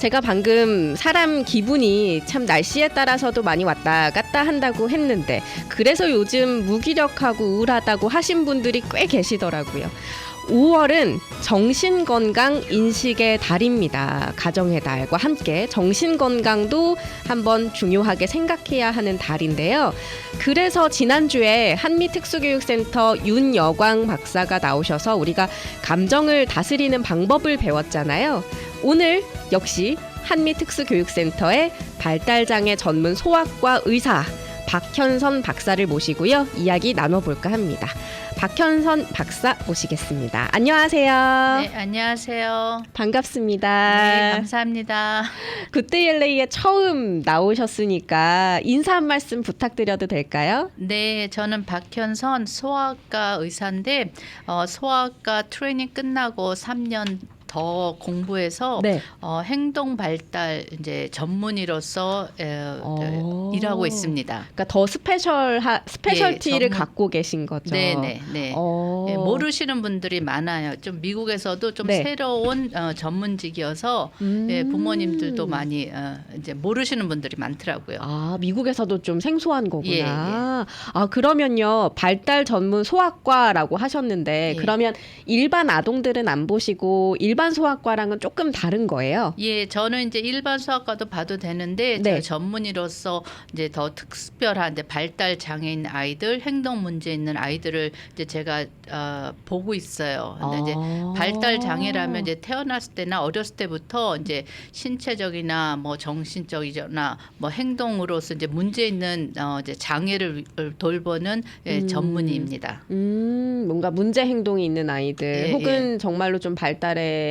제가 방금 사람 기분이 참 날씨에 따라서도 많이 왔다 갔다 한다고 했는데 그래서 요즘 무기력하고 우울하다고 하신 분들이 꽤 계시더라고요. 5월은 정신건강 인식의 달입니다. 가정의 달과 함께 정신건강도 한번 중요하게 생각해야 하는 달인데요. 그래서 지난주에 한미특수교육센터 윤여광 박사가 나오셔서 우리가 감정을 다스리는 방법을 배웠잖아요. 오늘 역시 한미특수교육센터의 발달장애 전문 소아과 의사 박현선 박사를 모시고요. 이야기 나눠볼까 합니다. 박현선 박사 모시겠습니다. 안녕하세요. 네, 안녕하세요. 반갑습니다. 네, 감사합니다. 굿데이 LA에 처음 나오셨으니까 인사 한 말씀 부탁드려도 될까요? 네, 저는 박현선 소아과 의사인데 소아과 트레이닝 끝나고 3년 더 공부해서 네. 행동 발달 이제 전문의로서 일하고 있습니다. 그러니까 더 스페셜티를 전문. 갖고 계신 거죠. 네, 네, 네. 네, 모르시는 분들이 많아요. 좀 미국에서도 좀 네. 새로운 전문직이어서 부모님들도 많이 이제 모르시는 분들이 많더라고요. 아, 미국에서도 좀 생소한 거구나. 예, 예. 아, 그러면요. 발달 전문 소아과라고 하셨는데 예. 그러면 일반 아동들은 안 보시고 일반 소아과랑은 조금 다른 거예요? 예, 저는 이제 일반 소아과도 봐도 되는데 네. 제가 전문의로서 이제 더 특별한 이제 발달 장애인 아이들, 행동 문제 있는 아이들을 이제 제가 보고 있어요. 근데 이제 발달 장애라면 이제 태어났을 때나 어렸을 때부터 이제 신체적이나 뭐 정신적이나 뭐 행동으로서 이제 문제 있는 이제 장애를 돌보는 전문의입니다. 뭔가 문제 행동이 있는 아이들 예, 혹은 정말로 좀 발달에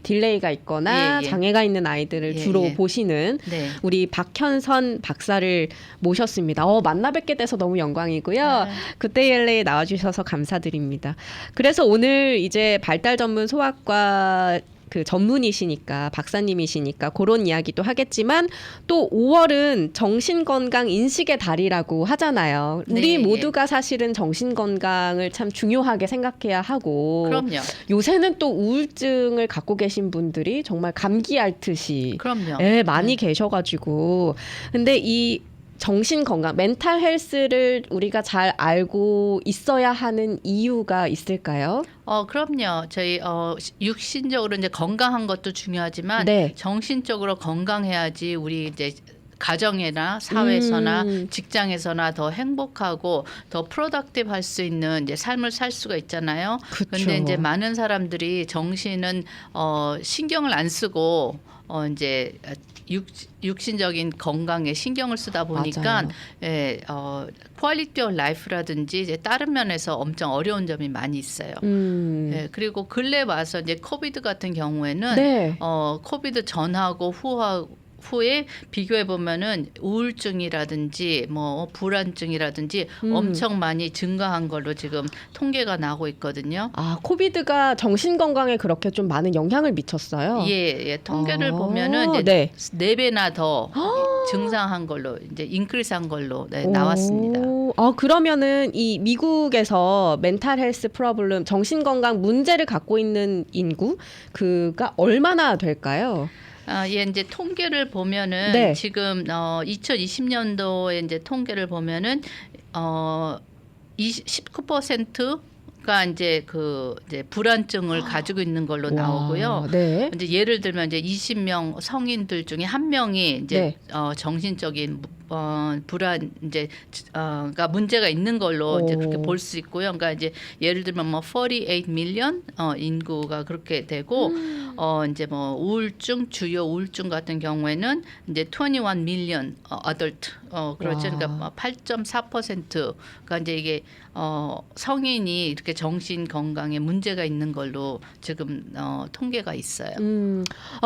딜레이가 있거나 예, 예. 장애가 있는 아이들을 예, 주로 예. 보시는 네. 우리 박현선 박사를 모셨습니다. 만나 뵙게 돼서 너무 영광이고요. 네. 굿데이 LA에 나와주셔서 감사드립니다. 그래서 오늘 이제 발달 전문 소아과 그 전문이시니까 박사님이시니까 그런 이야기도 하겠지만 또 5월은 정신건강 인식의 달이라고 하잖아요. 우리 네, 모두가 사실은 정신건강을 참 중요하게 생각해야 하고 그럼요. 요새는 또 우울증을 갖고 계신 분들이 정말 감기 앓듯이 그럼요. 많이 계셔가지고 근데 이 정신 건강, 멘탈 헬스를 우리가 잘 알고 있어야 하는 이유가 있을까요? 그럼요. 저희 육신적으로 이제 건강한 것도 중요하지만 네. 정신적으로 건강해야지 우리 이제 가정이나 사회에서나 직장에서나 더 행복하고 더 프로덕티브 할 수 있는 이제 삶을 살 수가 있잖아요. 그쵸. 근데 이제 많은 사람들이 정신은 신경을 안 쓰고 이제 육신적인 건강에 신경을 쓰다 보니까 퀄리티 오브 라이프라든지 이제 다른 면에서 엄청 어려운 점이 많이 있어요. 예, 그리고 근래 와서 이제 코비드 같은 경우에는 네. 코비드 전하고 후에 비교해 보면은 우울증이라든지 뭐 불안증이라든지 엄청 많이 증가한 걸로 지금 통계가 나오고 있거든요. 아, 코비드가 정신 건강에 그렇게 좀 많은 영향을 미쳤어요? 예, 통계를 보면은 이제 4배나 더 증상한 걸로 이제 인크리스한 걸로 나왔습니다. 그러면은 이 미국에서 멘탈 헬스 프로블럼, 정신 건강 문제를 갖고 있는 인구 그가 얼마나 될까요? 예, 이제 통계를 보면은 네. 지금 2020년도에 이제 통계를 보면은 19%가 이제 이제 불안증을 가지고 있는 걸로 나오고요. 네. 이제 예를 들면 이제 20명 성인들 중에 한 명이 이제 네. 정신적인 불안 이제 가 문제가 있는 걸로 이제 그렇게 볼 수 있고요. 그러니까 이제 예를 들면 뭐 48 밀리언 인구가 그렇게 되고 이제 뭐 우울증 주요 우울증 같은 경우에는 이제 21 밀리언 어덜트 그렇죠. 그러니까 8.4%가 이제 이게 성인이 이렇게 정신 건강에 문제가 있는 걸로 지금 통계가 있어요.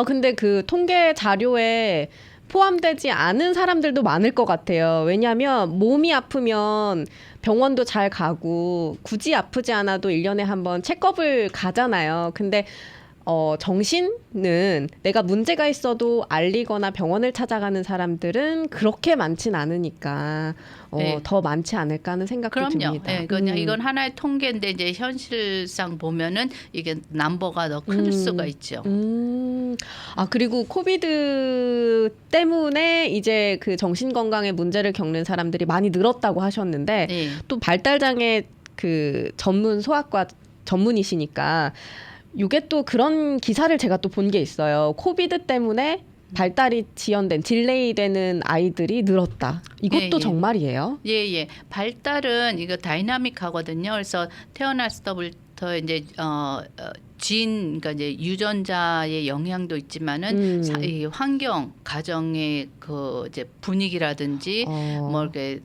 근데 그 통계 자료에 포함되지 않은 사람들도 많을 것 같아요. 왜냐하면 몸이 아프면 병원도 잘 가고 굳이 아프지 않아도 1년에 한번 체크업을 가잖아요. 근데 정신은 내가 문제가 있어도 알리거나 병원을 찾아가는 사람들은 그렇게 많진 않으니까 네. 더 많지 않을까 하는 생각도 그럼요. 듭니다. 예, 그냥 이건 하나의 통계인데 이제 현실상 보면은 이게 넘버가 더 클 수가 있죠. 그리고 코비드 때문에 이제 그 정신 건강에 문제를 겪는 사람들이 많이 늘었다고 하셨는데 예. 또 발달장애 그 전문 소아과 전문이시니까 이게 또 그런 기사를 제가 또 본 게 있어요. 코비드 때문에 발달이 지연된, 딜레이되는 아이들이 늘었다. 이것도 예, 예. 정말이에요? 예. 발달은 이거 다이나믹하거든요. 그래서 태어났을 때부터 이제 그러니까 이제 유전자의 영향도 있지만은 이 환경, 가정의 그 이제 분위기라든지 뭐 이렇게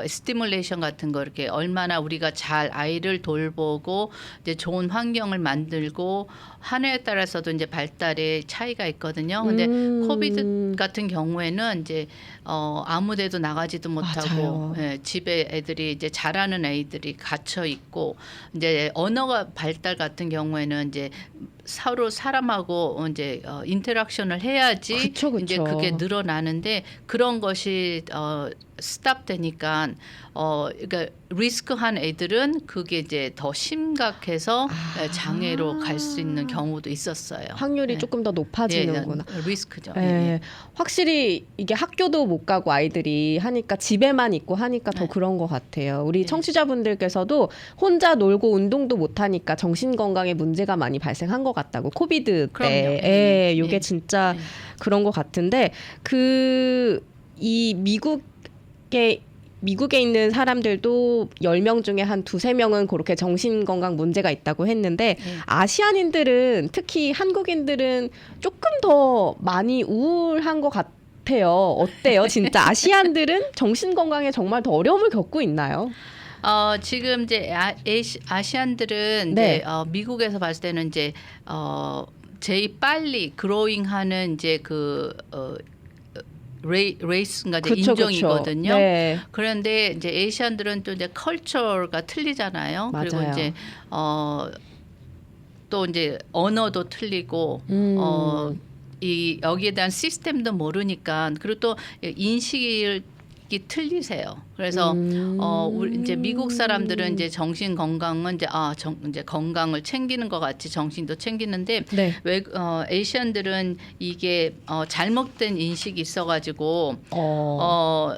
스티뮬레이션 같은 거 이렇게 얼마나 우리가 잘 아이를 돌보고 이제 좋은 환경을 만들고 하느에 따라서도 이제 발달의 차이가 있거든요. 근데 코비드 같은 경우에는 이제 아무데도 나가지도 못하고 집에 애들이 이제 자라는 애들이 갇혀 있고 이제 언어가 발달 같은 경우에는 이제 서로 사람하고 이제 인터랙션을 해야지 그쵸. 이제 그게 늘어나는데 그런 것이 스탑 되니까 그러니까 리스크한 애들은 그게 이제 더 심각해서 장애로 갈 수 있는 경우도 있었어요. 확률이 조금 더 높아지는구나. 리스크죠. 확실히 이게 학교도 못 가고 아이들이 하니까 집에만 있고 하니까 더 그런 것 같아요. 우리 청취자분들께서도 혼자 놀고 운동도 못 하니까 정신 건강에 문제가 많이 발생한 것 같다고 코비드 때. 이게 진짜 그런 것 같은데 이 미국에 있는 사람들도 10명 중에 한 2-3명은 그렇게 정신건강 문제가 있다고 했는데 아시안인들은 특히 한국인들은 조금 더 많이 우울한 것 같아요. 어때요? 진짜 아시안들은 정신건강에 정말 더 어려움을 겪고 있나요? 지금 이제 아시안들은 이제 미국에서 봤을 때는 이제 제일 빨리 그로잉하는 이제 레이스인가 이제 인종이거든요. 네. 그런데 이제 에이시안들은 또 이제 컬처가 틀리잖아요. 맞아요. 그리고 이제 또 이제 언어도 틀리고 이 여기에 대한 시스템도 모르니까 그리고 또 인식이 틀리세요. 그래서 우리 이제 미국 사람들은 이제 정신 건강은 이제 이제 건강을 챙기는 것 같이 정신도 챙기는데 에이시안들은 이게 잘못된 인식이 있어가지고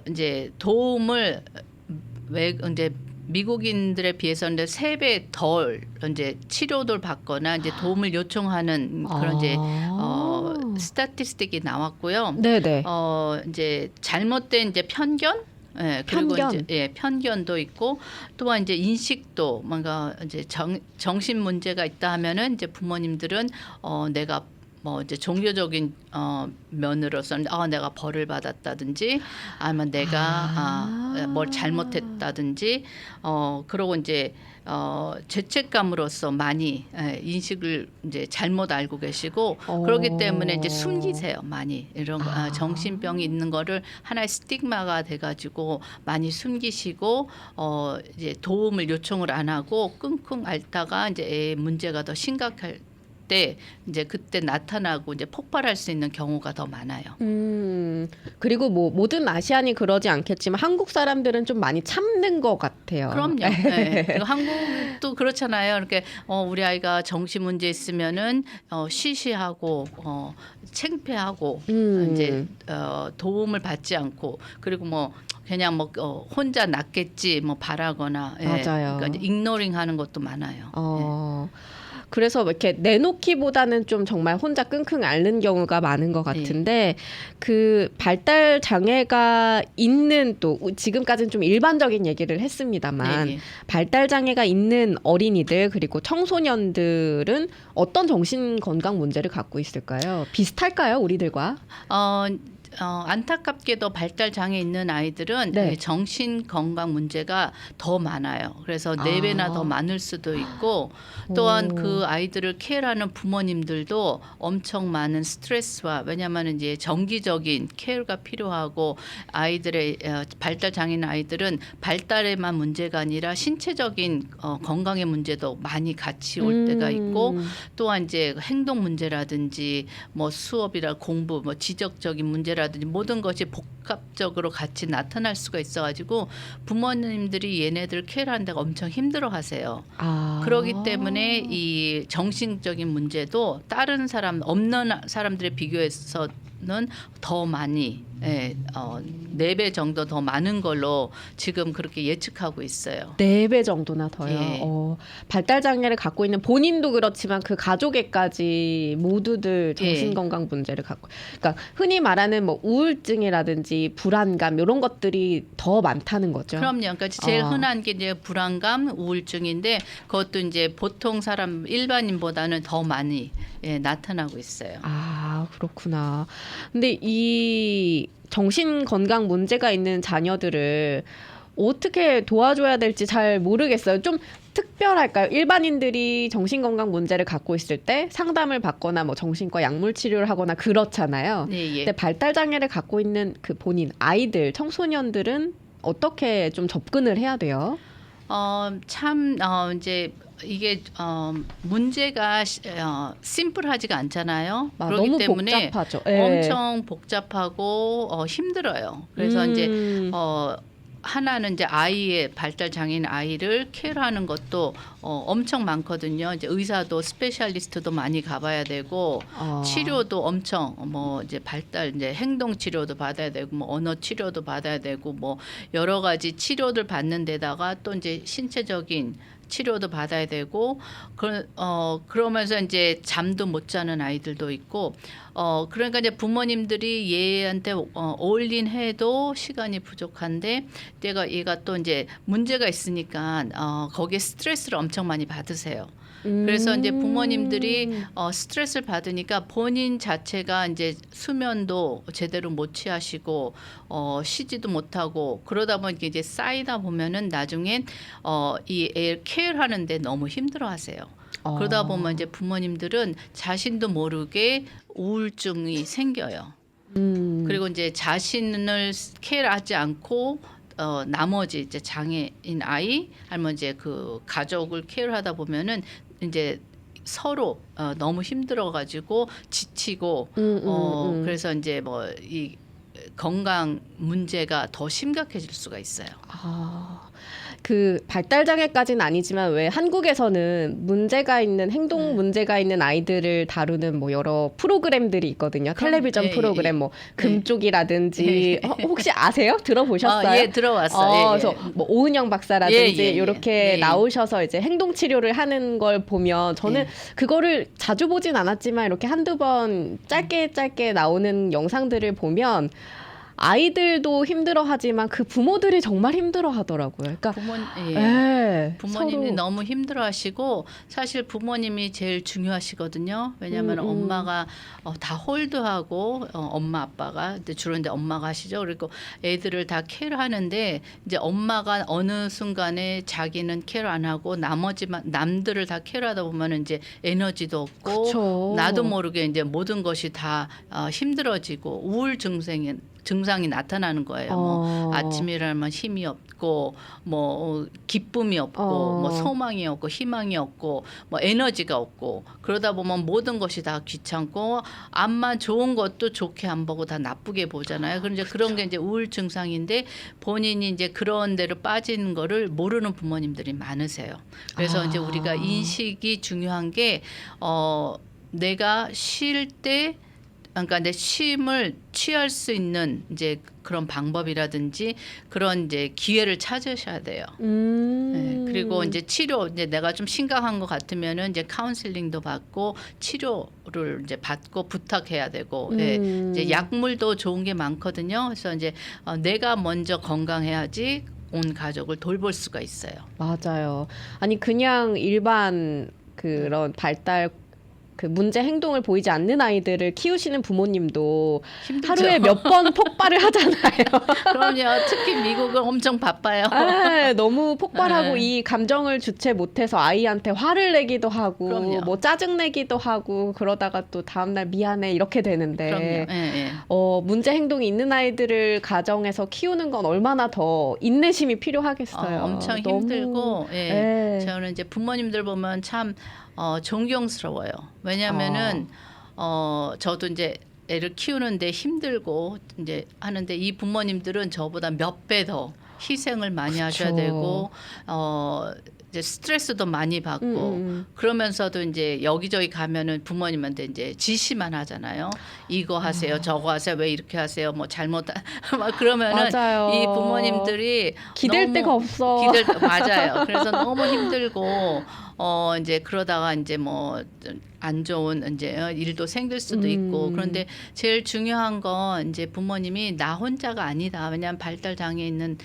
이제 도움을 이제 미국인들에 비해서는 3배 덜 이제 치료를 받거나 이제 도움을 요청하는 그런 이제 스태티스틱이 나왔고요. 네네. 이제 잘못된 이제 편견, 그리고 이제 편견도 있고 또한 이제 인식도 뭔가 이제 정신 문제가 있다 하면은 이제 부모님들은 내가 뭐 이제 종교적인 면으로서는 내가 벌을 받았다든지 아니면 내가 뭘 잘못했다든지 그러고 이제 죄책감으로서 많이 인식을 이제 잘못 알고 계시고 그렇기 때문에 이제 숨기세요. 많이 이런 정신병이 있는 거를 하나의 스tigma가 돼가지고 많이 숨기시고 이제 도움을 요청을 안 하고 끙끙 앓다가 이제 애 문제가 더 심각할 때 이제 그때 나타나고 이제 폭발할 수 있는 경우가 더 많아요. 그리고 뭐 모든 아시안이 그러지 않겠지만 한국 사람들은 좀 많이 참는 것 같아요. 그럼요. 네. 그리고 한국도 그렇잖아요. 이렇게 우리 아이가 정신 문제 있으면은 시시하고 창피하고 이제 도움을 받지 않고 그리고 뭐 그냥 뭐 혼자 낫겠지 뭐 바라거나 맞아요. 그러니까 이제 ignoring하는 것도 많아요. 그래서 이렇게 내놓기보다는 좀 정말 혼자 끙끙 앓는 경우가 많은 것 같은데 그 발달 장애가 있는 또 지금까지는 좀 일반적인 얘기를 했습니다만 발달 장애가 있는 어린이들 그리고 청소년들은 어떤 정신 건강 문제를 갖고 있을까요? 비슷할까요, 우리들과? 안타깝게도 발달 장애 있는 아이들은 네. 정신 건강 문제가 더 많아요. 그래서 4배나 더 많을 수도 있고 또한 오. 그 아이들을 케어하는 부모님들도 엄청 많은 스트레스와 왜냐하면 이제 정기적인 케어가 필요하고 아이들의 발달 장애 있는 아이들은 발달에만 문제가 아니라 신체적인 건강의 문제도 많이 같이 올 때가 있고 또한 이제 행동 문제라든지 뭐 수업이나 공부 뭐 지적적인 문제라든지 모든 것이 복합적으로 같이 나타날 수가 있어가지고 부모님들이 얘네들 케어하는 데가 엄청 힘들어하세요. 그렇기 때문에 이 정신적인 문제도 다른 사람 없는 사람들에 비교해서는 더 많이 4배 정도 더 많은 걸로 지금 그렇게 예측하고 있어요. 4배 정도나 더요. 예. 발달 장애를 갖고 있는 본인도 그렇지만 그 가족에까지 모두들 정신 건강 문제를 갖고. 그러니까 흔히 말하는 뭐 우울증이라든지 불안감 이런 것들이 더 많다는 거죠. 그럼요. 그러니까 제일 흔한 게 이제 불안감, 우울증인데 그것도 이제 보통 사람 일반인보다는 더 많이 나타나고 있어요. 그렇구나. 근데 이 정신 건강 문제가 있는 자녀들을 어떻게 도와줘야 될지 잘 모르겠어요. 좀 특별할까요? 일반인들이 정신건강 문제를 갖고 있을 때 상담을 받거나 뭐 정신과 약물 치료를 하거나 그렇잖아요. 근데 발달 장애를 갖고 있는 그 본인 아이들, 청소년들은 어떻게 좀 접근을 해야 돼요? 이제 이게 문제가 심플하지가 않잖아요. 그렇기 너무 때문에 복잡하죠. 엄청 복잡하고 힘들어요. 그래서 이제 하나는 이제 아이의 발달 장애인 아이를 케어하는 것도 엄청 많거든요. 이제 의사도 스페셜리스트도 많이 가봐야 되고 치료도 엄청 뭐 이제 발달 이제 행동 치료도 받아야 되고 뭐 언어 치료도 받아야 되고 뭐 여러 가지 치료들 받는 데다가 또 이제 신체적인 치료도 받아야 되고 그러면서 이제 잠도 못 자는 아이들도 있고 그러니까 이제 부모님들이 얘한테 어울린 해도 시간이 부족한데 얘가 또 이제 문제가 있으니까 거기에 스트레스를 엄청 많이 받으세요. 그래서 이제 부모님들이 스트레스를 받으니까 본인 자체가 이제 수면도 제대로 못 취하시고 쉬지도 못하고 그러다 보니까 이제 쌓이다 보면은 나중엔 이 애를 케어하는데 너무 힘들어하세요. 그러다 보면 이제 부모님들은 자신도 모르게 우울증이 생겨요. 그리고 이제 자신을 케어하지 않고 나머지 이제 장애인 아이 아니면 이제 그 가족을 케어하다 보면은 이제 서로 너무 힘들어가지고 지치고 그래서 이제 뭐 이 건강 문제가 더 심각해질 수가 있어요. 그 발달 장애까지는 아니지만 왜 한국에서는 문제가 있는 행동 문제가 있는 아이들을 다루는 뭐 여러 프로그램들이 있거든요. 텔레비전 프로그램 뭐 금쪽이라든지 혹시 아세요? 들어보셨어요? 예, 들어왔어요. 그래서 뭐 오은영 박사라든지 이렇게 나오셔서 이제 행동 치료를 하는 걸 보면 저는 그거를 자주 보진 않았지만 이렇게 한두 번 짧게 나오는 영상들을 보면 아이들도 힘들어하지만 그 부모들이 정말 힘들어하더라고요. 그러니까 부모님이 서로. 너무 힘들어하시고 사실 부모님이 제일 중요하시거든요. 왜냐하면 엄마가 다 홀드하고 엄마 아빠가 주로 이제 엄마가 하시죠. 그리고 애들을 다 케어하는데 이제 엄마가 어느 순간에 자기는 케어 안 하고 나머지만 남들을 다 케어하다 보면 이제 에너지도 없고 그쵸. 나도 모르게 이제 모든 것이 다 힘들어지고 우울 증상이 나타나는 거예요. 뭐 아침에 일어나면 힘이 없고 뭐 기쁨이 없고 뭐 소망이 없고 희망이 없고 뭐 에너지가 없고 그러다 보면 모든 것이 다 귀찮고 앞만 좋은 것도 좋게 안 보고 다 나쁘게 보잖아요. 그런 이제 그런 게 이제 우울 증상인데 본인이 이제 그런 데로 빠지는 거를 모르는 부모님들이 많으세요. 그래서 이제 우리가 인식이 중요한 게 내가 쉴 때 그러니까 내 쉼을 취할 수 있는 이제 그런 방법이라든지 그런 이제 기회를 찾으셔야 돼요. 그리고 이제 치료 이제 내가 좀 심각한 것 같으면은 이제 카운슬링도 받고 치료를 이제 받고 부탁해야 되고 이제 약물도 좋은 게 많거든요. 그래서 이제 내가 먼저 건강해야지 온 가족을 돌볼 수가 있어요. 맞아요. 아니 그냥 일반 그런 발달 그 문제 행동을 보이지 않는 아이들을 키우시는 부모님도 힘들죠. 하루에 몇 번 폭발을 하잖아요. 그럼요. 특히 미국은 엄청 바빠요. 아, 너무 폭발하고 네. 이 감정을 주체 못해서 아이한테 화를 내기도 하고 그럼요. 뭐 짜증 내기도 하고 그러다가 또 다음날 미안해 이렇게 되는데 그럼요. 예, 예. 문제 행동이 있는 아이들을 가정에서 키우는 건 얼마나 더 인내심이 필요하겠어요. 엄청 너무, 힘들고 예. 예. 저는 이제 부모님들 보면 참 존경스러워요. 왜냐하면은 저도 이제 애를 키우는데 힘들고 이제 하는데 이 부모님들은 저보다 몇 배 더 희생을 많이 하셔야 되고 이제 스트레스도 많이 받고 그러면서도 이제 여기저기 가면은 부모님한테 이제 지시만 하잖아요. 이거 하세요, 저거 하세요, 왜 이렇게 하세요, 뭐 잘못 막 그러면은 맞아요. 이 부모님들이 기댈 너무 데가 없어. 맞아요. 그래서 너무 힘들고 이제 그러다가 이제 뭐 안 좋은 이제 일도 생길 수도 있고 그런데 제일 중요한 건 이제 부모님이 나 혼자가 아니다. 왜냐하면 발달 장애 있는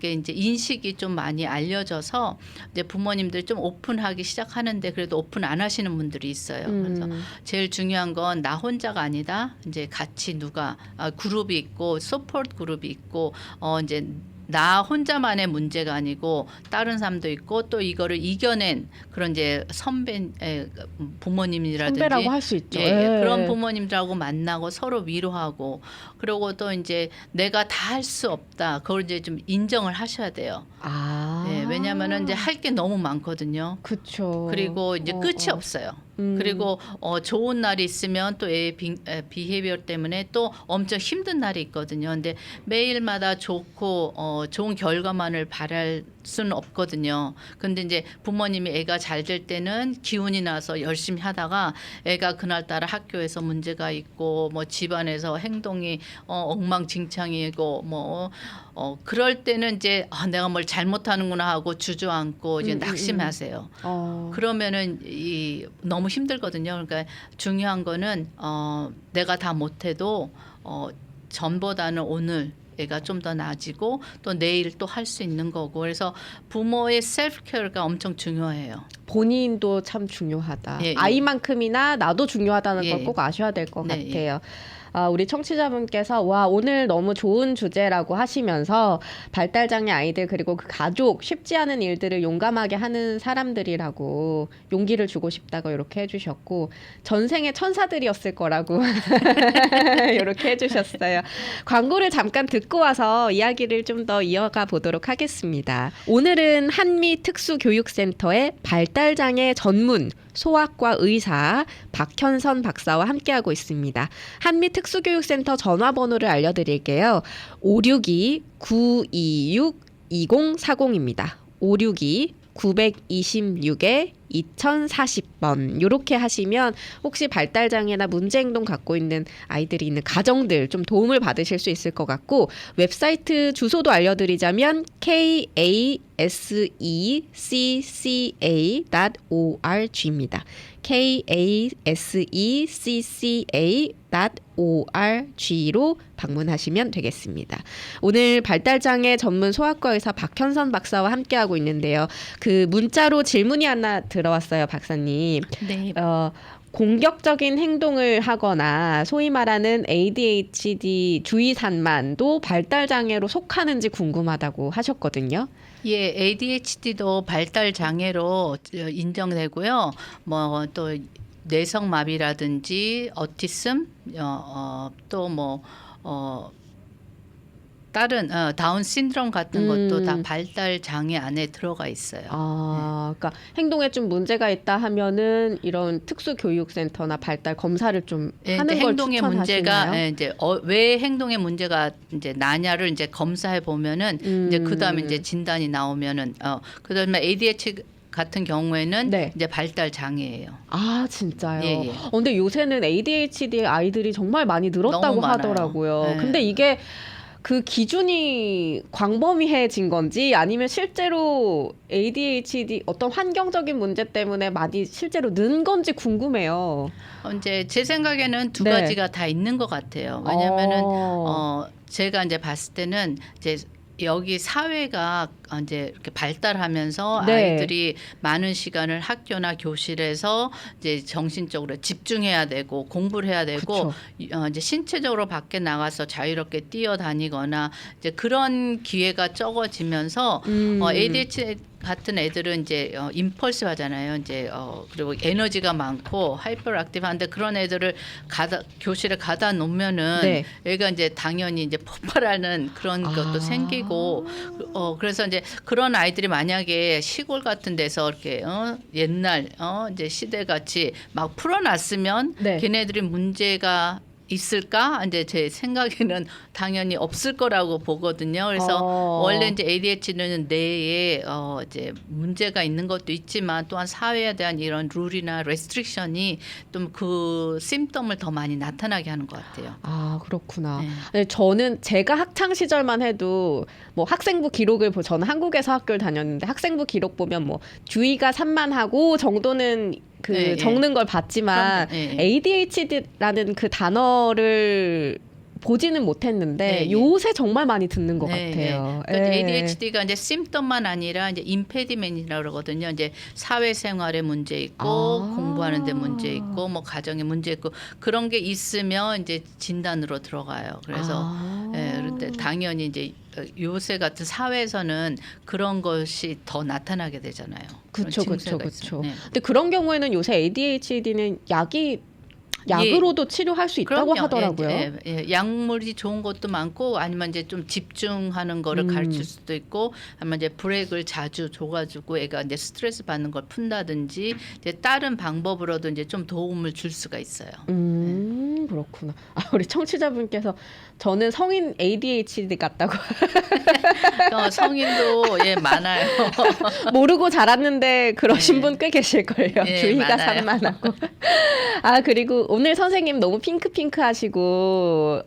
게 이제 인식이 좀 많이 알려져서 이제 부모님들 좀 오픈하기 시작하는데 그래도 오픈 안 하시는 분들이 있어요. 그래서 제일 중요한 건 나 혼자가 아니다. 이제 같이 누가 그룹이 있고 서포트 그룹이 있고 이제 나 혼자만의 문제가 아니고 다른 사람도 있고 또 이거를 이겨낸 그런 이제 부모님이라든지 선배라고 할 수 있죠. 예, 예. 그런 부모님들하고 만나고 서로 위로하고 그리고 또 이제 내가 다 할 수 없다. 그걸 이제 좀 인정을 하셔야 돼요. 아. 예, 왜냐하면은 이제 할 게 너무 많거든요. 그렇죠. 그리고 이제 끝이 없어요. 그리고 좋은 날이 있으면 또 애의 비헤비어 때문에 또 엄청 힘든 날이 있거든요. 근데 매일마다 좋고 좋은 결과만을 바랄 수는 없거든요. 근데 이제 부모님이 애가 잘 될 때는 기운이 나서 열심히 하다가 애가 그날따라 학교에서 문제가 있고 뭐 집안에서 행동이 엉망진창이고 뭐 그럴 때는 이제 내가 뭘 잘못하는구나 하고 주저앉고 이제 낙심하세요. 그러면은 너무 힘들거든요. 그러니까 중요한 거는 내가 다 못해도 전보다는 오늘 애가 좀 더 나아지고 또 내일 또 할 수 있는 거고 그래서 부모의 셀프 케어가 엄청 중요해요. 본인도 참 중요하다. 예, 예. 아이만큼이나 나도 중요하다는 예. 걸 꼭 아셔야 될 것 네, 같아요. 우리 청취자분께서 와 오늘 너무 좋은 주제라고 하시면서 발달장애 아이들 그리고 그 가족 쉽지 않은 일들을 용감하게 하는 사람들이라고 용기를 주고 싶다고 이렇게 해주셨고 전생의 천사들이었을 거라고 이렇게 해주셨어요. 광고를 잠깐 듣고 와서 이야기를 좀 더 이어가 보도록 하겠습니다. 오늘은 한미특수교육센터의 발달장애 전문 소아과 의사 박현선 박사와 함께하고 있습니다. 한미특수교육센터 전화번호를 알려드릴게요. 562-926-2040입니다. 562-926-2040번 이렇게 하시면 혹시 발달장애나 문제행동 갖고 있는 아이들이 있는 가정들 좀 도움을 받으실 수 있을 것 같고 웹사이트 주소도 알려드리자면 kasecca.org입니다. kasecca.org로 방문하시면 되겠습니다. 오늘 발달장애 전문 소아과 의사 박현선 박사와 함께하고 있는데요. 그 문자로 질문이 하나 들어왔어요, 박사님. 네. 공격적인 행동을 하거나 소위 말하는 ADHD 주의 산만도 발달장애로 속하는지 궁금하다고 하셨거든요. 예, ADHD도 발달 장애로 인정되고요. 뭐 또 뇌성마비라든지 어티즘, 또 뭐 다른 다운 신드롬 같은 것도 다 발달 장애 안에 들어가 있어요. 그러니까 행동에 좀 문제가 있다 하면은 이런 특수교육센터나 발달 검사를 좀 예, 하는 이제 걸 행동의 추천하시나요? 문제가 이제 왜 행동의 문제가 이제 나냐를 이제 검사해 보면은 이제 그다음에 이제 진단이 나오면은 그다음에 ADHD 같은 경우에는 네. 이제 발달 장애예요. 아 진짜요? 예, 예. 근데 요새는 ADHD 아이들이 정말 많이 늘었다고 너무 많아요. 하더라고요. 네. 근데 이게 그 기준이 광범위해진 건지 아니면 실제로 ADHD 어떤 환경적인 문제 때문에 많이 실제로 는 건지 궁금해요. 이제 제 생각에는 두 네. 가지가 다 있는 것 같아요. 왜냐면은 제가 이제 봤을 때는 이제 여기 사회가 이제 이렇게 발달하면서 네. 아이들이 많은 시간을 학교나 교실에서 이제 정신적으로 집중해야 되고 공부를 해야 되고 그쵸. 이제 신체적으로 밖에 나가서 자유롭게 뛰어다니거나 이제 그런 기회가 적어지면서 ADHD 같은 애들은 이제 임펄시브하잖아요. 이제 그리고 에너지가 많고 하이퍼액티브한데 그런 애들을 교실에 가다 놓으면은 네. 얘가 이제 당연히 이제 폭발하는 그런 것도 생기고 그래서 이제 그런 아이들이 만약에 시골 같은 데서 이렇게 옛날 이제 시대 같이 막 풀어놨으면 네. 걔네들이 문제가 있을까? 이제 제 생각에는 당연히 없을 거라고 보거든요. 그래서 원래 이제 ADHD는 뇌에 이제 문제가 있는 것도 있지만 또한 사회에 대한 이런 룰이나 레스트릭션이 좀 그 심텀을 더 많이 나타나게 하는 것 같아요. 아, 그렇구나. 네. 네, 저는 제가 학창 시절만 해도 뭐 학생부 기록을 저는 한국에서 학교를 다녔는데 학생부 기록 보면 뭐 주의가 산만하고 정도는 그 네, 적는 걸 봤지만 그럼요. 네. ADHD라는 그 단어를 보지는 못했는데 네, 요새 정말 많이 듣는 것 네, 같아요. 네. 그러니까 예. ADHD가 이제 심텀만 아니라 이제 임페디멘이라고 그러거든요. 이제 사회생활에 문제 있고 공부하는 데 문제 있고 뭐 가정에 문제 있고 그런 게 있으면 이제 진단으로 들어가요. 그래서 그런데 당연히 이제 요새 같은 사회에서는 그런 것이 더 나타나게 되잖아요. 그렇죠, 그런 그렇죠, 증세가 그렇죠. 있어요. 네. 근데 그런 경우에는 요새 ADHD는 약으로도 치료할 수 있다고 그럼요. 하더라고요. 예. 약물이 좋은 것도 많고 아니면 이제 좀 집중하는 거를 가르칠 수도 있고 아니면 이제 브레이크를 자주 줘가지고 애가 이제 스트레스 받는 걸 푼다든지 이제 다른 방법으로도 이제 좀 도움을 줄 수가 있어요. 그렇구나. 우리 청취자분께서 저는 성인 ADHD 같다고 성인도 많아요. 모르고 자랐는데 그러신 네. 분 꽤 계실걸요. 예, 주의가 많아요. 산만하고. 그리고 오늘 선생님 너무 핑크 하시고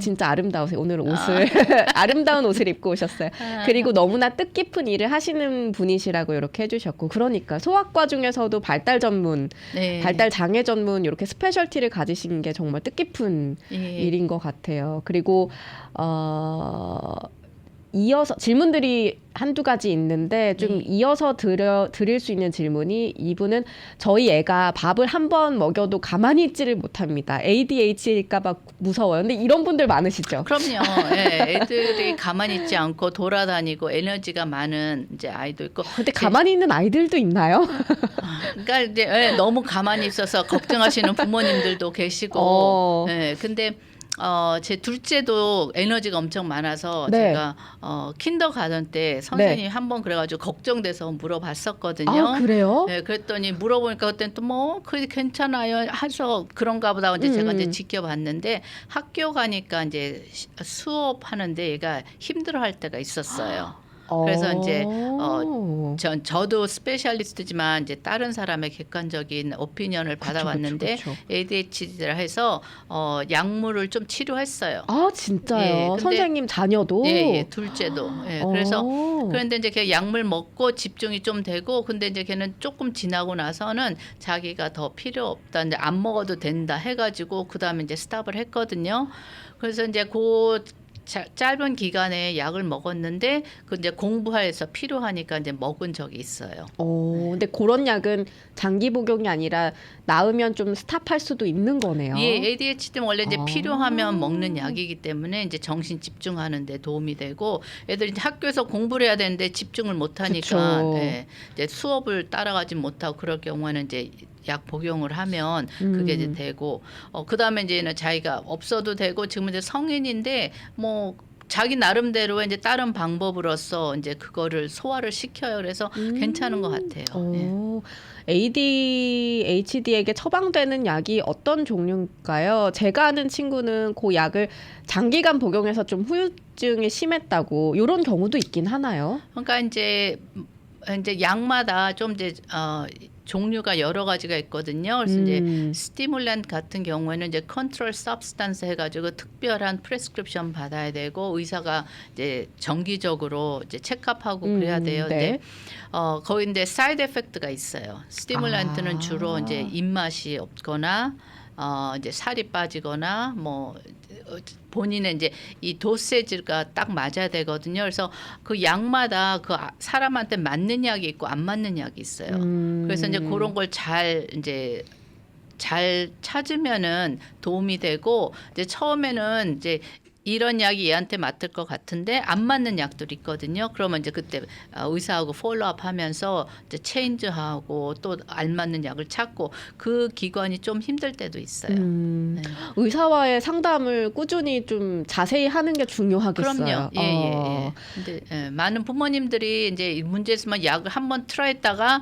진짜 아름다우세요. 오늘 옷을 아름다운 옷을 입고 오셨어요. 그리고 너무나 뜻깊은 일을 하시는 분이시라고 이렇게 해주셨고 그러니까 소아과 중에서도 발달 전문, 네. 발달 장애 전문 이렇게 스페셜티를 가지신 게 정말 뜻깊은 예. 일인 것 같아요. 그리고 이어서 질문들이 한두 가지 있는데 좀 이어서 드릴 수 있는 질문이 이분은 저희 애가 밥을 한 번 먹여도 가만히 있지를 못합니다. ADHD일까 봐 무서워요. 근데 이런 분들 많으시죠? 그럼요. 예, 애들이 가만히 있지 않고 돌아다니고 에너지가 많은 이제 아이도 있고. 근데 가만히 있는 아이들도 있나요? 그러니까 이제 너무 가만히 있어서 걱정하시는 부모님들도 계시고. 근데 제 둘째도 에너지가 엄청 많아서 네. 제가 킨더가든 때 선생님이 한번 그래가지고 걱정돼서 물어봤었거든요. 아, 그래요? 네, 그랬더니 물어보니까 그때는 또 뭐 그래 괜찮아요 해서 그런가 보다 이제 제가 이제 지켜봤는데 학교 가니까 이제 수업하는데 얘가 힘들어할 때가 있었어요. 그래서 이제 저도 스페셜리스트지만 이제 다른 사람의 객관적인 오피니언을 받아봤는데 그쵸. ADHD라 해서 약물을 좀 치료했어요. 아, 진짜요? 근데 선생님 자녀도? 예, 둘째도. 그래서 그런데 이제 걔 약물 먹고 집중이 좀 되고 근데 이제 걔는 조금 지나고 나서는 자기가 더 필요 없다. 이제 안 먹어도 된다 해가지고 그다음에 이제 스탑을 했거든요. 그래서 이제 짧은 기간에 약을 먹었는데 그 이제 공부해서 필요하니까 이제 먹은 적이 있어요. 근데 그런 약은 장기 복용이 아니라 나으면 좀 스탑할 수도 있는 거네요. 예, ADHD는 원래 이제 필요하면 먹는 약이기 때문에 이제 정신 집중하는 데 도움이 되고 애들이 이제 학교에서 공부를 해야 되는데 집중을 못 하니까 이제 수업을 따라가지 못하고 그럴 경우에는 이제 약 복용을 하면 그게 이제 되고 그다음에 이제는 자기가 없어도 되고 지금 이제 성인인데 뭐 자기 나름대로 이제 다른 방법으로서 이제 그거를 소화를 시켜요. 그래서 괜찮은 것 같아요. ADHD에게 처방되는 약이 어떤 종류인가요? 제가 아는 친구는 그 약을 장기간 복용해서 좀 후유증이 심했다고 이런 경우도 있긴 하나요? 그러니까 이제 약마다 좀 이제 종류가 여러 가지가 있거든요. 그래서 이제 스티뮬란트 같은 경우에는 이제 컨트롤 서브스탄스 해가지고 특별한 프레스크립션 받아야 되고 의사가 이제 정기적으로 이제 체크업하고 그래야 돼요. 네. 이제 거기 이제 사이드 에펙트가 있어요. 스티뮬란트는 주로 이제 입맛이 없거나 이제 살이 빠지거나 뭐 본인의 이제 이 도세지가 딱 맞아야 되거든요. 그래서 그 약마다 그 사람한테 맞는 약이 있고 안 맞는 약이 있어요. 그래서 이제 그런 걸 잘 찾으면은 도움이 되고 이제 처음에는 이제 이런 약이 얘한테 맞을 것 같은데 안 맞는 약들이 있거든요. 그러면 이제 그때 의사하고 폴로업하면서 이제 체인지하고 또 알맞는 약을 찾고 그 기관이 좀 힘들 때도 있어요. 네. 의사와의 상담을 꾸준히 좀 자세히 하는 게 중요하겠어요. 그럼요. 예. 근데 많은 부모님들이 이제 이 문제 있으면 약을 한번 트라이했다가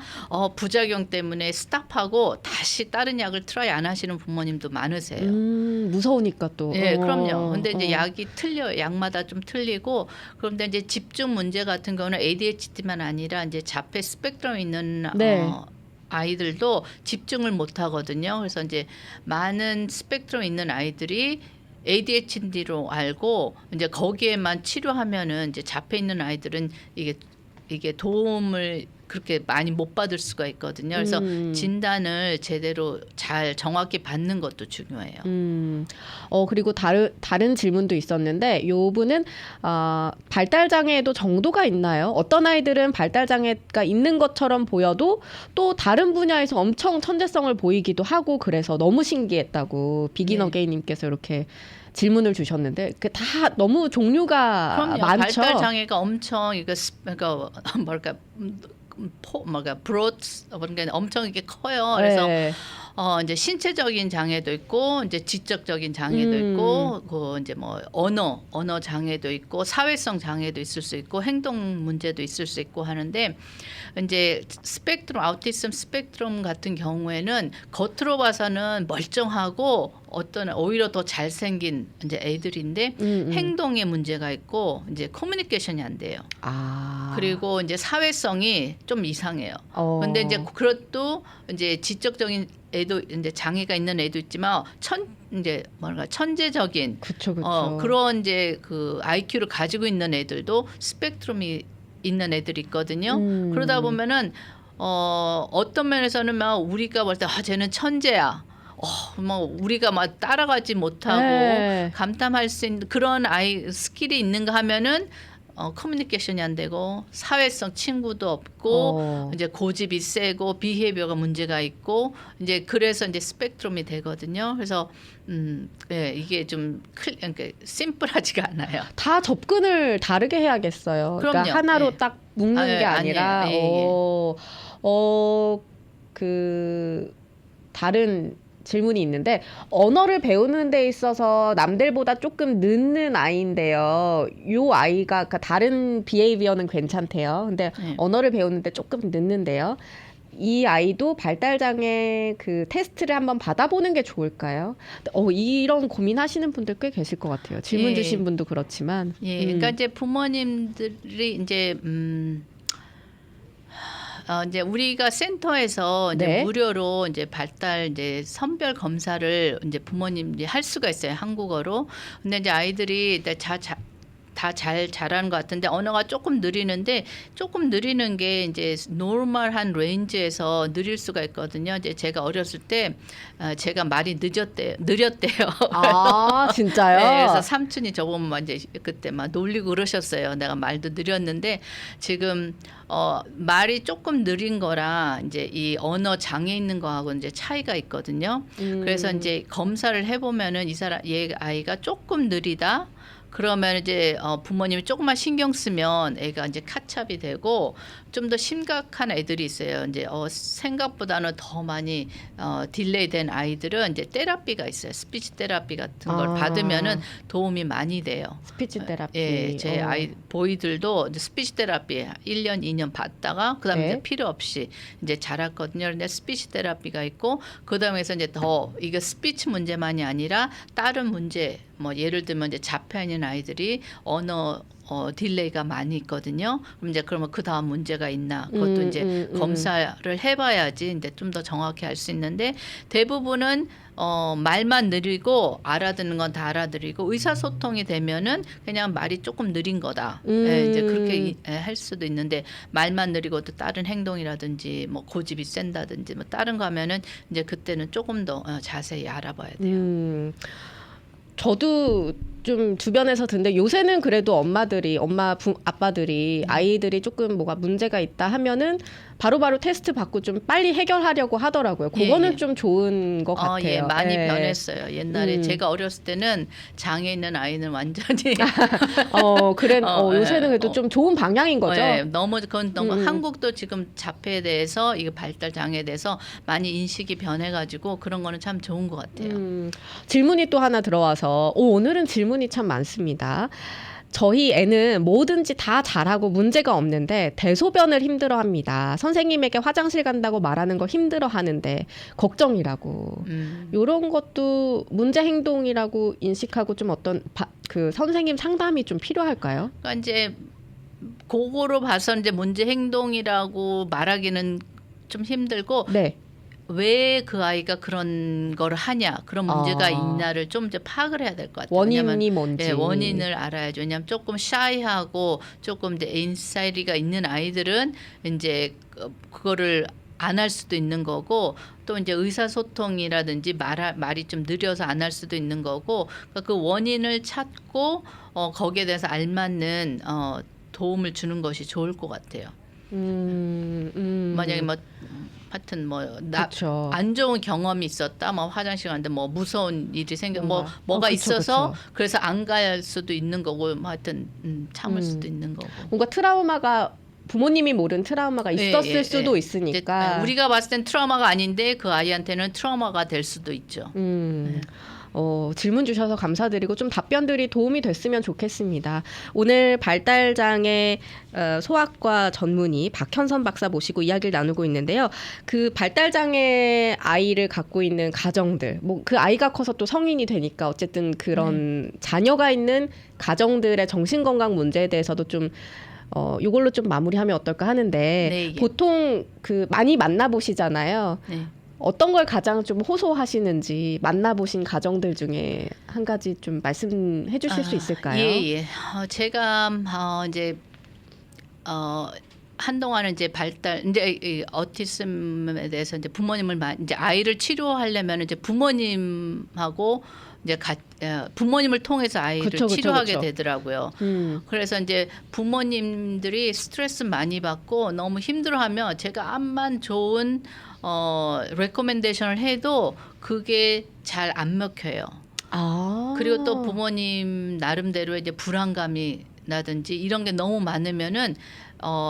부작용 때문에 스탑하고 다시 다른 약을 트라이 안 하시는 부모님도 많으세요. 무서우니까 또. 예, 그럼요. 근데 이제 약이 틀려요. 약마다 좀 틀리고 그런데 이제 집중 문제 같은 경우는 ADHD만 아니라 이제 자폐 스펙트럼 있는 네. 아이들도 집중을 못 하거든요. 그래서 이제 많은 스펙트럼 있는 아이들이 ADHD로 알고 이제 거기에만 치료하면은 이제 자폐 있는 아이들은 이게 도움을 그렇게 많이 못 받을 수가 있거든요. 그래서 진단을 제대로 잘 정확히 받는 것도 중요해요. 그리고 다른 질문도 있었는데 요 분은 발달 장애에도 정도가 있나요? 어떤 아이들은 발달 장애가 있는 것처럼 보여도 또 다른 분야에서 엄청 천재성을 보이기도 하고 그래서 너무 신기했다고 비긴 네. 어게인님께서 이렇게 질문을 주셨는데 그 다 너무 종류가 그럼요. 많죠. 발달 장애가 엄청 그러니까 브로드 그러니까 엄청 이게 커요. 그래서 네. 이제 신체적인 장애도 있고 이제 지적적인 장애도 있고 그 이제 뭐 언어 장애도 있고 사회성 장애도 있을 수 있고 행동 문제도 있을 수 있고 하는데 이제 아우티즘 스펙트럼 같은 경우에는 겉으로 봐서는 멀쩡하고 오히려 더 잘생긴 이제 애들인데 행동에 문제가 있고 이제 커뮤니케이션이 안 돼요. 그리고 이제 사회성이 좀 이상해요. 근데 이제 그것도 이제 지적적인 애도 이제 장애가 있는 애도 있지만 이제 천재적인 그쵸. 그런 이제 그 IQ를 가지고 있는 애들도 스펙트럼이 있는 애들이 있거든요. 그러다 보면은 어떤 면에서는 막 우리가 볼 때 쟤는 천재야. 우리가 막 따라가지 못하고 네. 감당할 수 있는 그런 스킬이 있는가 하면은 커뮤니케이션이 안 되고 사회성 친구도 없고 이제 고집이 세고 비헤비어가 문제가 있고 이제 그래서 이제 스펙트럼이 되거든요. 그래서 네, 이게 좀 그러니까 심플하지가 않아요. 다 접근을 다르게 해야겠어요. 그러니까 그럼요. 하나로 예. 딱 묶는 게 아니라 아니에요. 그 다른 질문이 있는데 언어를 배우는 데 있어서 남들보다 조금 늦는 아이인데요. 요 아이가 그러니까 다른 비헤이비어는 괜찮대요. 근데 언어를 배우는데 조금 늦는데요. 이 아이도 발달장애 그 테스트를 한번 받아보는 게 좋을까요? 이런 고민하시는 분들 꽤 계실 것 같아요. 질문 주신 분도 그렇지만. 그러니까 이제 부모님들이 이제 이제 우리가 센터에서 이제 네. 무료로 이제 발달 이제 선별 검사를 이제 부모님이 할 수가 있어요. 한국어로. 근데 이제 아이들이 다 잘 자라는 것 같은데 언어가 조금 느리는데 조금 느리는 게 이제 노멀한 레인지에서 느릴 수가 있거든요. 이제 제가 어렸을 때 제가 말이 느렸대요. 진짜요? 네, 그래서 삼촌이 저보면 이제 그때 막 놀리고 그러셨어요. 내가 말도 느렸는데 지금 말이 조금 느린 거랑 이제 이 언어 장애 있는 거하고 이제 차이가 있거든요. 그래서 이제 검사를 해보면은 얘 아이가 조금 느리다. 그러면 이제 부모님이 조금만 신경 쓰면 애가 이제 카찹이 되고 좀 더 심각한 애들이 있어요. 이제 생각보다는 더 많이 딜레이된 아이들은 이제 테라피가 있어요. 스피치 테라피 같은 걸 받으면은 도움이 많이 돼요. 스피치 테라피. 예, 제 아이 보이들도 이제 스피치 테라피 1년, 2년 받다가 그다음에 이제 필요 없이 이제 자랐거든요. 근데 스피치 테라피가 있고 그다음에서 이제 더 이게 스피치 문제만이 아니라 다른 문제 뭐 예를 들면 이제 자폐 있는 아이들이 언어 딜레이가 많이 있거든요. 그럼 이제 그러면 그 다음 문제가 있나 그것도 이제 검사를 해봐야지 이제 좀 더 정확히 알 수 있는데 대부분은 말만 느리고 알아듣는 건 다 알아들이고 의사소통이 되면은 그냥 말이 조금 느린 거다. 예, 이제 그렇게 할 수도 있는데 말만 느리고 또 다른 행동이라든지 뭐 고집이 센다든지 뭐 다른 거 하면은 이제 그때는 조금 더 자세히 알아봐야 돼요. 저도 좀 주변에서 듣는데 요새는 그래도 아빠들이 아이들이 조금 뭐가 문제가 있다 하면은 바로바로 테스트 받고 좀 빨리 해결하려고 하더라고요. 그거는 예. 좀 좋은 것 같아요. 예, 많이 예. 변했어요. 옛날에 제가 어렸을 때는 장애 있는 아이는 완전히 요새는 예, 그래도 좀 좋은 방향인 거죠. 예, 그건 너무 한국도 지금 자폐에 대해서 이거 발달 장애에 대해서 많이 인식이 변해가지고 그런 거는 참 좋은 것 같아요. 질문이 또 하나 들어와서 오늘은 질문이 참 많습니다. 저희 애는 뭐든지 다 잘하고 문제가 없는데 대소변을 힘들어합니다. 선생님에게 화장실 간다고 말하는 거 힘들어하는데 걱정이라고. 이런 것도 문제 행동이라고 인식하고 좀 어떤 그 선생님 상담이 좀 필요할까요? 그러니까 이제 그거로 봐서 이제 문제 행동이라고 말하기는 좀 힘들고 네. 왜 그 아이가 그런 거를 하냐, 그런 문제가 있냐를 좀 이제 파악을 해야 될 것 같아요. 원인이 뭔지. 네, 원인을 알아야죠. 왜냐하면 조금 샤이하고 조금 이제 인사이리가 있는 아이들은 이제 그거를 안 할 수도 있는 거고, 또 이제 의사소통이라든지 말이 좀 느려서 안 할 수도 있는 거고, 그러니까 그 원인을 찾고 거기에 대해서 알맞는 도움을 주는 것이 좋을 것 같아요. 만약에 뭐 하여튼 안 좋은 경험이 있었다, 뭐 화장실 갔는데 뭐 무서운 일이 뭐가 있어서 그쵸. 그래서 안 갈 수도 있는 거고, 뭐 하여튼 참을 수도 있는 거고. 뭔가 트라우마가 부모님이 모르는 트라우마가 있었을 수도 있으니까. 우리가 봤을 땐 트라우마가 아닌데 그 아이한테는 트라우마가 될 수도 있죠. 질문 주셔서 감사드리고 좀 답변들이 도움이 됐으면 좋겠습니다. 오늘 발달장애 소아과 전문의 박현선 박사 모시고 이야기를 나누고 있는데요. 그 발달장애 아이를 갖고 있는 가정들, 뭐 그 아이가 커서 또 성인이 되니까 어쨌든 그런 자녀가 있는 가정들의 정신건강 문제에 대해서도 좀 이걸로 좀 마무리하면 어떨까 하는데 네, 보통 그 많이 만나보시잖아요. 네. 어떤 걸 가장 좀 호소하시는지 만나보신 가정들 중에 한 가지 좀 말씀해 주실 수 있을까요? 예. 제가 이제 한동안은 이제 이제 어티즘에 대해서 이제 부모님을 이제 아이를 치료하려면 이제 부모님하고 이제 부모님을 통해서 아이를 치료하게 되더라고요. 그래서 이제 부모님들이 스트레스 많이 받고 너무 힘들어하면 제가 암만 좋은 레코멘데이션을 해도 그게 잘 안 먹혀요. 그리고 또 부모님 나름대로 이제 불안감이 나든지 이런 게 너무 많으면은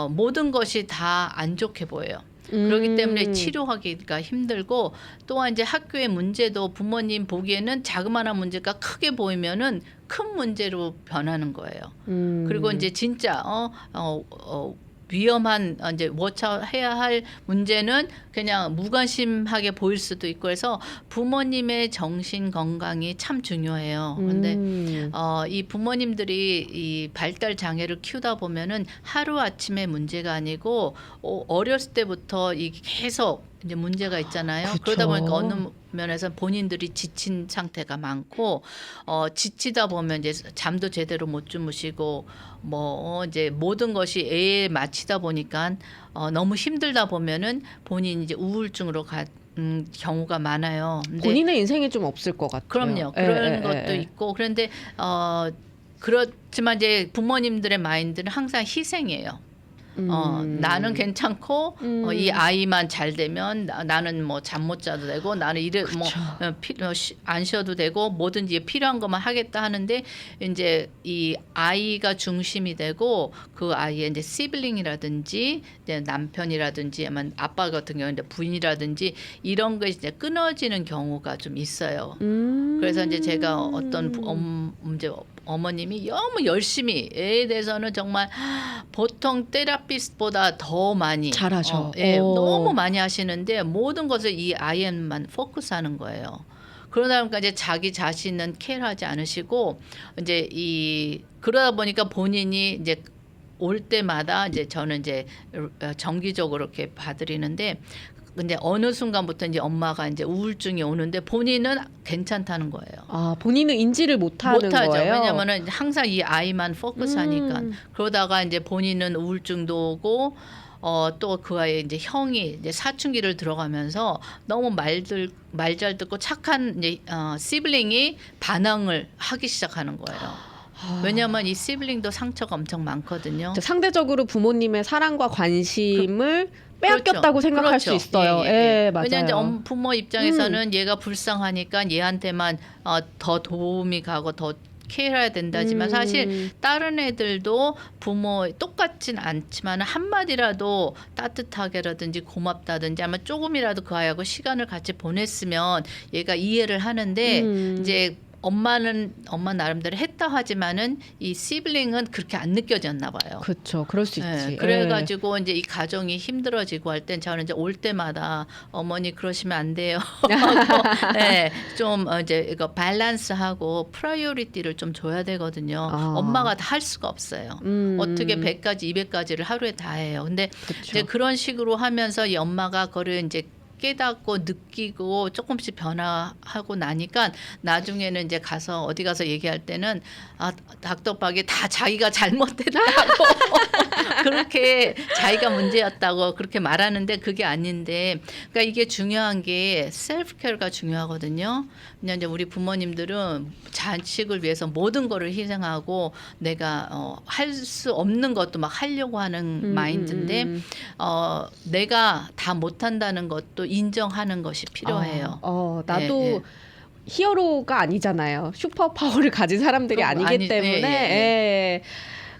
모든 것이 다 안 좋게 보여요. 그렇기 때문에 치료하기가 힘들고, 또한 이제 학교의 문제도 부모님 보기에는 자그마한 문제가 크게 보이면은 큰 문제로 변하는 거예요. 그리고 이제 진짜 위험한 이제 워처해야 할 문제는 그냥 무관심하게 보일 수도 있고 해서 부모님의 정신 건강이 참 중요해요. 근데 이 부모님들이 이 발달 장애를 키우다 보면은 하루 아침에 문제가 아니고 어렸을 때부터 이 계속 이제 문제가 있잖아요. 그쵸. 그러다 보니까 어느 면에서 본인들이 지친 상태가 많고, 지치다 보면 이제 잠도 제대로 못 주무시고, 이제 모든 것이 애에 맞추다 보니까 너무 힘들다 보면은 본인이 이제 우울증으로 경우가 많아요. 근데 본인의 인생이 좀 없을 것 같아요. 그럼요. 그런 것도 있고, 그런데 그렇지만 이제 부모님들의 마인드는 항상 희생이에요. 나는 괜찮고 이 아이만 잘 되면 나는 뭐 잠 못 자도 되고, 나는 안 쉬어도 되고, 뭐든지 필요한 것만 하겠다 하는데, 이제 이 아이가 중심이 되고 그 아이의 이제 시블링이라든지 이제 남편이라든지 아니면 아빠 같은 경우는 이제 부인이라든지 이런 게 이제 끊어지는 경우가 좀 있어요. 그래서 이제 제가 어떤 이제 어머님이 너무 열심히 애에 대해서는 정말 보통 테라피스트보다 더 많이 잘하셔. 너무 많이 하시는데 모든 것을 이 아이에만 포커스하는 거예요. 그러다 보니까 이제 자기 자신은 케어하지 않으시고, 이제 그러다 보니까 본인이 이제 올 때마다 이제 저는 이제 정기적으로 이렇게 봐드리는데, 근데 어느 순간부터 이제 엄마가 이제 우울증이 오는데 본인은 괜찮다는 거예요. 본인은 인지를 못하는 거예요. 왜냐면은 항상 이 아이만 포커스하니까. 그러다가 이제 본인은 우울증도 오고, 또 그 아이의 이제 형이 이제 사춘기를 들어가면서 너무 말 잘 듣고 착한 이제 시블링이 반항을 하기 시작하는 거예요. 왜냐하면 이 시블링도 상처가 엄청 많거든요. 상대적으로 부모님의 사랑과 관심을 빼앗겼다고 생각할 수 있어요. 예, 맞아요. 왜냐하면 이제 부모 입장에서는 얘가 불쌍하니까 얘한테만 더 도움이 가고 더 케어해야 된다지만 사실 다른 애들도 부모 똑같진 않지만 한마디라도 따뜻하게라든지 고맙다든지 아마 조금이라도 그 아이하고 시간을 같이 보냈으면 얘가 이해를 하는데 이제 엄마 나름대로 했다 하지만은 이 시블링은 그렇게 안 느껴졌나 봐요. 그렇죠. 그럴 수 있지. 그래가지고 이제 이 가정이 힘들어지고 할 땐 저는 이제 올 때마다 어머니 그러시면 안 돼요. 네, 좀 이제 이거 밸런스하고 프라이어리티를 좀 줘야 되거든요. 엄마가 다 할 수가 없어요. 어떻게 100가지, 200가지를 하루에 다 해요. 근데 이제 그런 식으로 하면서 이 엄마가 그거를 이제 깨닫고 느끼고 조금씩 변화하고 나니까 나중에는 이제 가서 어디 가서 얘기할 때는 닥터박이 다 자기가 잘못했다고 그렇게 자기가 문제였다고 그렇게 말하는데 그게 아닌데 그러니까 이게 중요한 게 셀프 케어가 중요하거든요. 그냥 이제 우리 부모님들은 자식을 위해서 모든 거를 희생하고 내가 할 수 없는 것도 막 하려고 하는 마인드인데 내가 다 못한다는 것도 인정하는 것이 필요해요. 나도 히어로가 아니잖아요. 슈퍼 파워를 가진 사람들이 아니기 때문에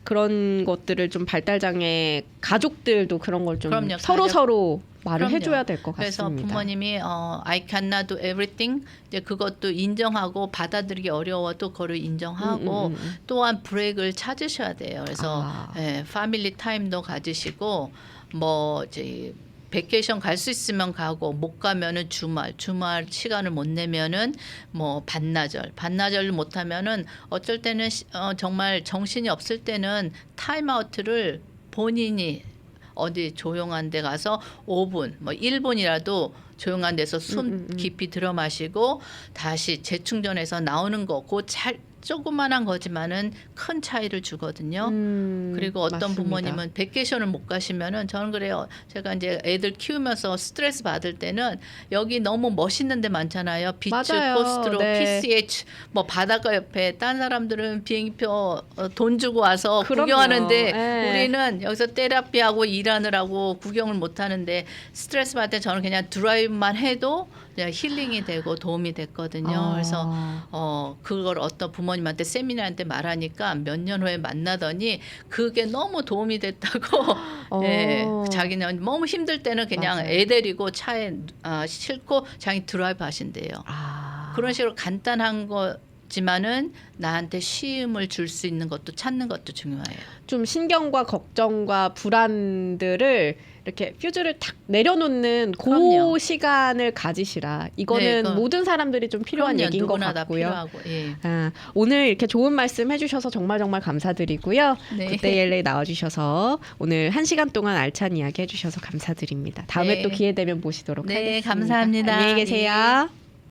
그런 것들을 좀 발달장애 가족들도 그런 걸 좀 서로 말을 해줘야 될 것 같습니다. 그래서 부모님이 I cannot do everything 이제 그것도 인정하고 받아들이기 어려워도 그거를 인정하고 또한 브레이크를 찾으셔야 돼요. 그래서 패밀리 타임도 가지시고 뭐 이제 베케이션 갈 수 있으면 가고 못 가면은 주말 시간을 못 내면은 뭐 반나절 못 하면은 어쩔 때는 정말 정신이 없을 때는 타임아웃을 본인이 어디 조용한 데 가서 5분 뭐 1분이라도 조용한 데서 숨 깊이 들어 마시고 다시 재충전해서 나오는 거 그 조그만한 거지만은 큰 차이를 주거든요. 그리고 어떤 맞습니다. 부모님은 베케이션을 못 가시면은 저는 그래요. 제가 이제 애들 키우면서 스트레스 받을 때는 여기 너무 멋있는 데 많잖아요. 비치, 코스트로, PCH, 뭐 바닷가 옆에 딴 사람들은 비행기표 돈 주고 와서 구경하는데 우리는 여기서 테라피하고 일하느라고 구경을 못 하는데 스트레스 받을 때 저는 그냥 드라이브만 해도 힐링이 되고 도움이 됐거든요. 그래서 그걸 어떤 부모님한테 세미나한테 말하니까 몇 년 후에 만나더니 그게 너무 도움이 됐다고. 자기는 너무 힘들 때는 그냥 애 데리고 차에 싣고 자기 드라이브 하신대요. 그런 식으로 간단한 거지만은 나한테 쉼을 줄 수 있는 것도 찾는 것도 중요해요. 좀 신경과 걱정과 불안들을 이렇게 퓨즈를 탁 내려놓는 그 시간을 가지시라. 이거는 모든 사람들이 좀 필요한 얘기인 것 같고요. 오늘 이렇게 좋은 말씀 해주셔서 정말 감사드리고요. 그때 LA 나와주셔서 오늘 1시간 동안 알찬 이야기 해주셔서 감사드립니다. 다음에 또 기회 되면 모시도록 하겠습니다. 감사합니다. 안녕히 계세요.